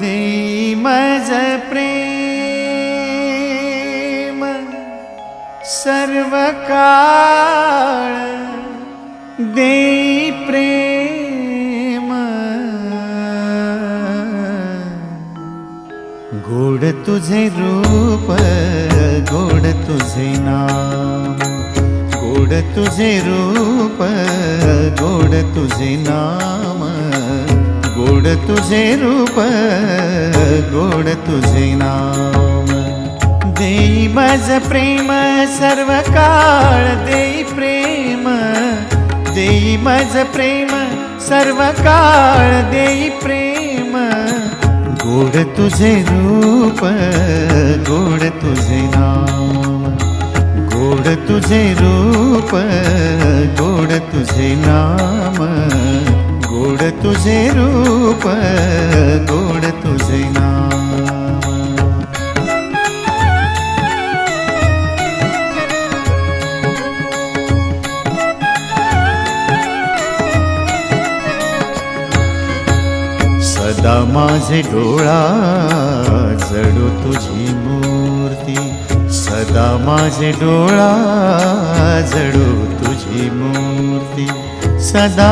देई मज प्रेम सर्व काळ, देई प्रेम गोड तुझे रूप, गोड तुझे नाम, गोड तुझे रूप, गोड तुझे नाम, गोड तुझे रूप, गोड तुझे नाम. देई मज प्रेम सर्व काळ, देई प्रेम, देई मज प्रेम सर्व काळ, देई प्रेम गोड तुझे रूप, गोड तुझे नाम, गोड तुझे रूप, गोड तुझे नाम, गोड तुझे रूप, गोड तुझे नाम. सदा माझे डोळा जडो तुझी मूर्ती, सदा माझे डोळा जडो तुझी मूर्ती, सदा